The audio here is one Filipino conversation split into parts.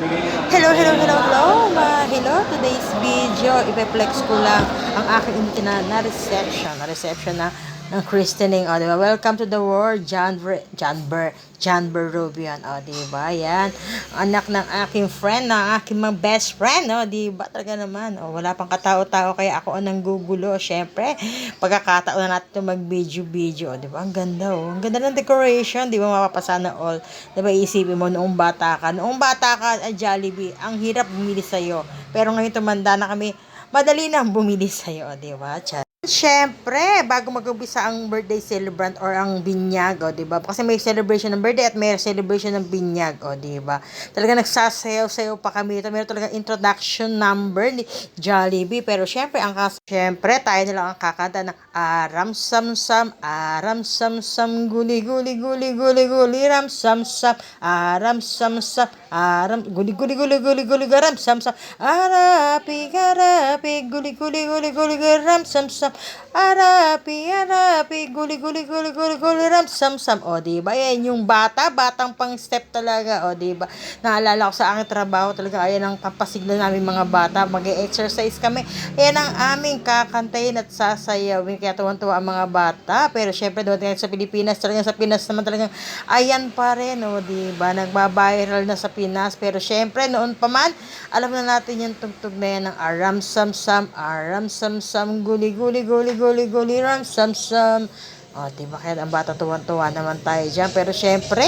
Hello. Today's video, ipe-flex ko lang ang aking imitina na reception ng christening. O, diba? Welcome to the world, John Berrubian. O, diba? Yan. Anak ng aking friend, ng aking mga best friend. O, diba? Talaga naman. O, wala pang katao-tao, kaya ako ang nanggugulo. Siyempre, pagkakataon na natin mag-video. O, diba? Ang ganda, o. Ang ganda ng decoration. Diba? Mapapasana all. Diba? Iisipin mo, noong bata ka, Jollibee, ang hirap bumili sa'yo. Pero ngayon tumanda na kami, madali nang bumili sa'yo, di ba? Siyempre, bago mag-umpisa ang birthday celebrant or ang binyag, o, di ba? Kasi may celebration ng birthday at may celebration ng binyag, o, di ba? Talaga nagsasayaw-sayaw pa kami ito. Meron talaga introduction number ni Jollibee. Pero siyempre, tayo na lang ang kakanta ng aram sam, guli, ram sam, aram sam, guli, garam sam, arapi, guli, ram sam, arapi, guli, ram sam. O, diba? Yan yung batang pang step talaga. O, diba? Naalala ko sa aking trabaho talaga, ayan ang papasigla namin mga bata. Mag-exercise kami. Ayan ang aming kakantayin at sasayawin. Kaya tuwan-tuwa ang mga bata. Pero syempre, doon sa Pilipinas, talagang sa Pinas naman talagang ayan pa rin. O, diba? Nagbabiral na sa Pinas. Pero syempre, noon pa man, alam na natin yung tugtog na yan ng aram sam, guli, ram sam. O, diba? Kaya ang bata tuwan-tuwa naman tayo dyan. Pero syempre,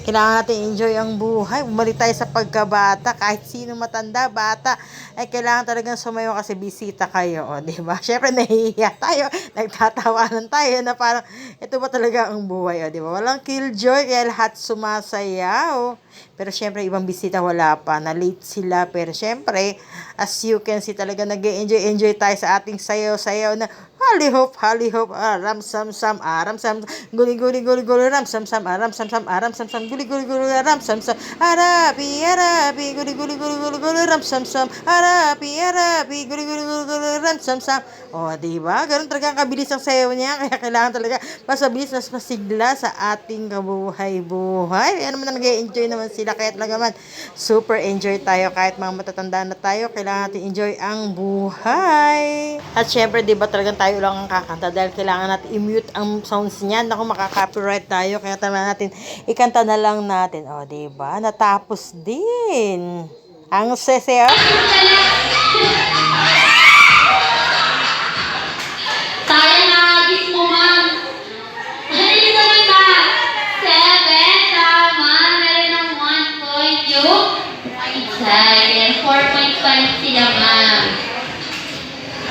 kailangan natin enjoy ang buhay. Bumalik tayo sa pagkabata. Kahit sino matanda, bata, ay kailangan talagang sumayo kasi bisita kayo. O, diba? Syempre, nahihiya tayo. Nagtatawanan tayo na parang, ito ba talaga ang buhay? O, diba? Walang killjoy, kaya lahat sumasayaw. Pero syempre, ibang bisita wala pa. Na-late sila. Pero syempre, as you can see, talaga nag-enjoy tayo sa ating sayaw-sayaw na halihop, aram sam, guli, ram sam, aram sam, guli, ram sam, arapi, guli, ram sam, arapi, guli, ram sam. O, diba? Ganun talaga ang kabilis ang sayaw niya. Kaya kailangan talaga mas mabilis, mas masigla sa ating kabuhay-buhay. Kaya naman nag-enjoy naman sila. Kaya talaga naman, super enjoy tayo. Kahit mga matatanda na tayo, kailangan natin enjoy ang buhay. At syempre, diba talagang tayo lang ang kakanta dahil kailangan natin i-mute ang sounds niyan. Naku, makaka-copyright tayo. Kaya tama natin, ikanta na lang natin. O, diba? Natapos din. Ang seseo. Kaya na, gis mo, ma'am. Halili ko lang ba? 7, tama. Meron ng 1.2. Excited. 4.5 sila, ma'am.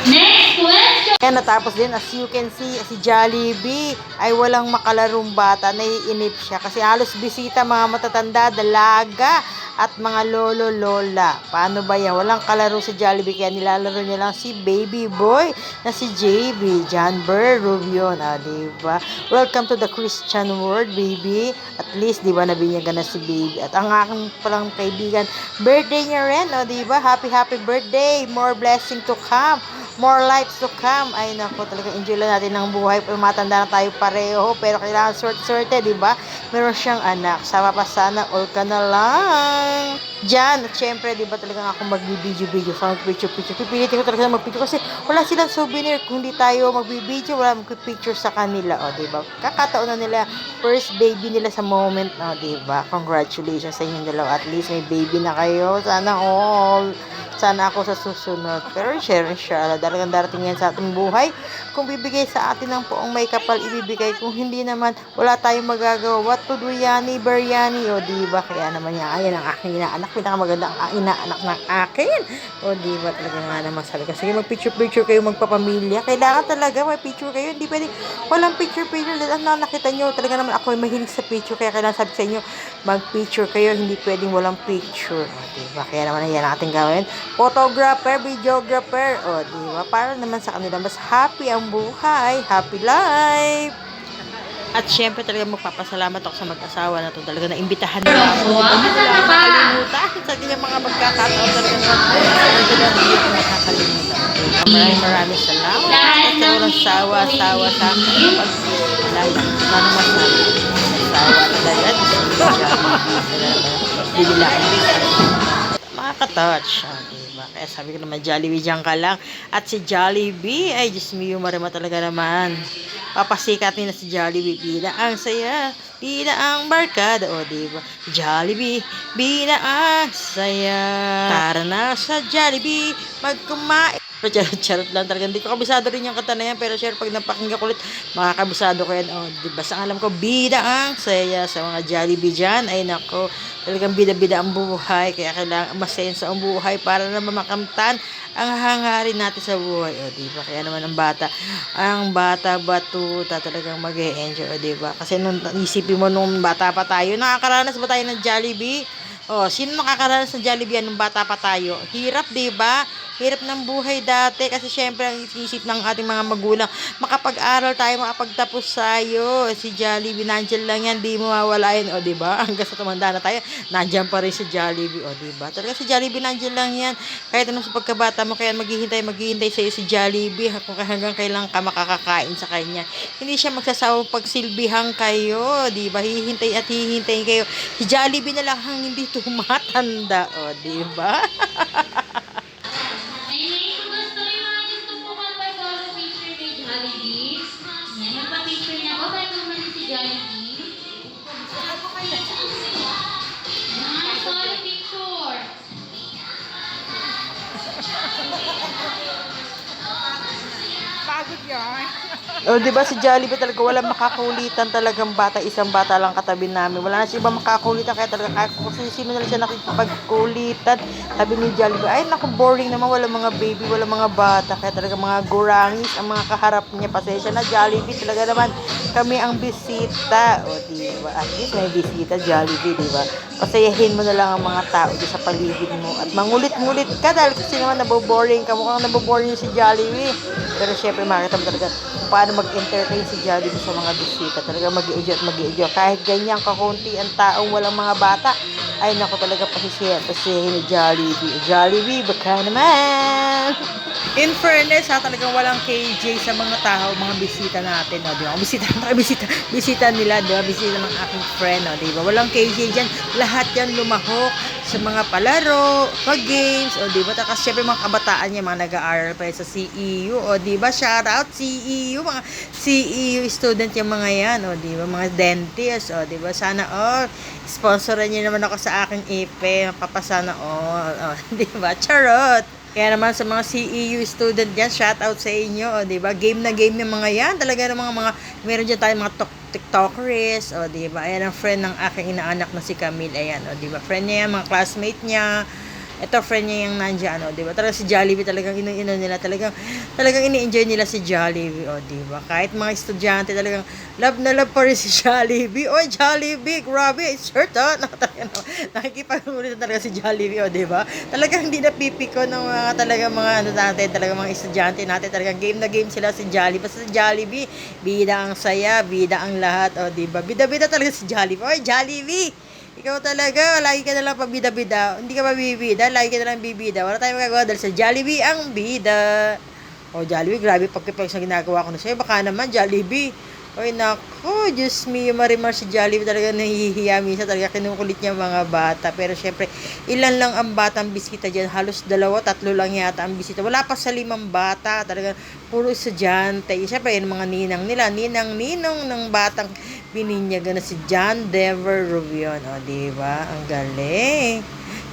Next question. Kaya natapos din, as you can see, si Jollibee ay walang makalarong bata, naiinip siya. Kasi halos bisita, mga matatanda, dalaga, at mga lolo-lola. Paano ba yan? Walang kalaro si Jollibee, kaya nilalaro niya lang si baby boy na si JB, John Berrubian. Diba? Welcome to the Christian world, baby. At least, diba, nabinyagan na si baby. At ang aking palang kaibigan, birthday niya rin, diba? Happy birthday. More blessing to come. More lives to come. Ay, naku, talaga enjoy lang natin ng buhay. Matanda na tayo pareho, pero kailangan swerte, diba? Meron siyang anak. Sama pa sana, all ka na lang. Diyan, at syempre, diba talagang ako mag-video, sa mag-picture. Pipilitin ko talaga mag-picture kasi wala silang souvenir. Kung hindi tayo mag-video, wala mag-picture sa kanila, diba? Kakataon na nila, first baby nila sa moment, diba? Congratulations sa inyong dalawa. At least may baby na kayo. Sana all. Sana ako sa susunod. Pero share inshallah, darating yan sa ating buhay. Kung bibigay sa atin ng poong may kapal, ibibigay. Kung hindi naman, wala tayong magagawa. What to do, yani, biryani, o diba? Kaya naman yan, ayan ang aking inaanak. Pinakamaganda ang inaanak ng akin. O diba, talaga nga naman sabi ka. Sige, mag-picture kayo, magpapamilya. Kailangan talaga, may picture kayo. Hindi pwede, walang picture. Dahil nakita nyo, talaga naman ako ay mahilig sa picture. Kaya kailangan sabi sa inyo, mag-picture kayo. Hindi pwedeng walang picture. O diba, kaya naman yan ang ating gawin. Photographer, videographer, diba? Para naman sa kanila, mas happy ang buhay, happy life. At syempre talaga magpapasalamat ako sa mag-asawa na ito. Talaga naimbitahan nila ako. Hindi ko lang makalimutan. Sa kanyang mga magkakataon talaga hindi ko makakalimutan. Maraming salamat. Kasi walang sawa sa pag-live. Ano masabi? Sawa. Dahil at bibila. nakaka-touch. Diba? Kaya sabi ko naman, Jollibee dyan ka lang. At si Jollibee, ay Diyos mo, marima talaga naman. Papasikatin na si Jollibee. Bida ang saya, bida ang barkada. O, diba? Jollibee, bida ang saya. Tara na sa Jollibee, magkumain. Charot lang talaga. Hindi ko kabisado rin yung kanta na yan. Pero sure, pag napakinggan ko ulit, makakabisado ko yan. O, diba? Sa alam ko, bida ang saya sa mga Jollibee dyan. Ay, nako. Talagang bida-bida ang buhay. Kaya kailangan masenso ang buhay para naman makamtan ang hangarin natin sa buhay. O, diba? Kaya naman ang bata batuta talagang mag-e-enjoy. O, diba? Kasi nung isipin mo nung bata pa tayo, nakakaranas ba tayo ng Jollibee? O, sino nakakaranas ng Jollibee nung bata pa tayo? Hirap, diba? Hirap ng buhay dati kasi syempre ang isip ng ating mga magulang makapag-aral tayo, makapagtapos tayo. Si Jollibee nandiyan lang yan, di mawawala yan, o diba? Hanggang sa tumanda na tayo, nandiyan pa rin si Jollibee, o diba? Talaga si Jollibee nandiyan lang yan. Kahit anong sa pagkabata mo, kaya maghihintay sa'yo si Jollibee hanggang kailan ka makakakain sa kanya. Hindi siya magsasawang pagsilbihan kayo, diba? Hihintayin kayo. Si Jollibee na lang ang hindi tumatanda, o diba? Anyway, kung gusto yung mga gusto po magpa-picture kay Jollibee, yan, magpa-picture na ako. Tayo naman si Jollibee. Yan, sorry picture. Pagod yan. O, diba si Jollibee talaga, walang makakulitan talagang bata. Isang bata lang katabi namin. Wala na siya ibang makakulitan. Kaya talaga, kung sino na lang siya nakikipagkulitan. Sabi ni Jollibee, ay naku, boring naman. Walang mga baby, walang mga bata. Kaya talaga mga gurangis ang mga kaharap niya. Pasensya na, Jollibee. Talaga naman, kami ang bisita. O, diba? At least may bisita, Jollibee, diba? Pasayahin mo na lang ang mga tao sa paligid mo. At mangulit-ngulit ka dahil kasi naman naboboring ka. Mukhang naboboring si Jollibee. Pero syempre, makita mo talaga kung paano mag-entertain si Jollibee sa mga bisita. Talaga mag-i-enjoy at mag-i-enjoy. Kahit ganyan kakunti ang taong walang mga bata, ay naku talaga pasiyahin ni Jollibee. Jollibee, baka naman! In fairness, talagang walang KJ sa mga tao, mga bisita natin, di ba? Bisita nila, di ba? Bisita ng aking friend, di ba? Walang KJ dyan. Lahat yan lumahok sa mga palaro, pag-games, di ba? Tapos syempre mga kabataan niya, mga nag-aaral pa sa CEU, di ba? Shout out CEU, mga CEU student yung mga yan, di ba? Mga dentist, di ba? Sana sponsoran niyo naman ako sa aking IPE, papasana di ba? Charot! Kaya naman sa mga CEU student dyan, shout out sa inyo, di ba? Game na game yung mga yan. Talaga ng mga meron dyan tayong mga TikTokers, di ba? Ayan ang friend ng aking inaanak na si Camille, ayan, di ba? Friend niya yan, mga classmate niya. Ito, friend niya yung nandiyan, di ba? Talaga si Jollibee, talagang ino nila, talagang ini-enjoy nila si Jollibee, di ba? Kahit mga estudyante, talagang love na love pa rin si Jollibee. Oy, Jollibee, grabe, it's shirt, nakikipag-ulitan talaga si Jollibee, di ba? Talagang hindi napipiko ng mga talagang mga talagang mga estudyante natin, talagang game na game sila si Jollibee. Basta si Jollibee, bida ang saya, bida ang lahat, di ba? Bida-bida talaga si Jollibee. Oy, Jollibee! Ikaw talaga, lagi ka na lang pabida-bida. Hindi ka mabibida, lagi ka na lang bibida. Wala tayong magagawa dahil sa Jollibee ang bida. O, Jollibee, grabe pagkipag sa ginagawa ko na sa'yo. Baka naman, Jollibee. Oy, nako, Diyos me, marimar si Jollibee talaga nahihiya. Minsan talaga kinukulit niya mga bata. Pero syempre, ilan lang ang batang bisita dyan? Halos 2, 3 lang yata ang bisita. Wala pa sa 5 bata. Talaga, puro estudyante. Syempre, yun mga ninang nila. Ninang-ninong ng batang bininyagan na si John Dever Rubion. O, diba? Ang galing.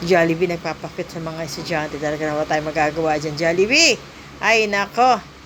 Jollibee nagpapakit sa mga estudyante. Talaga na wala tayong magagawa dyan. Jollibee! Ay, nako.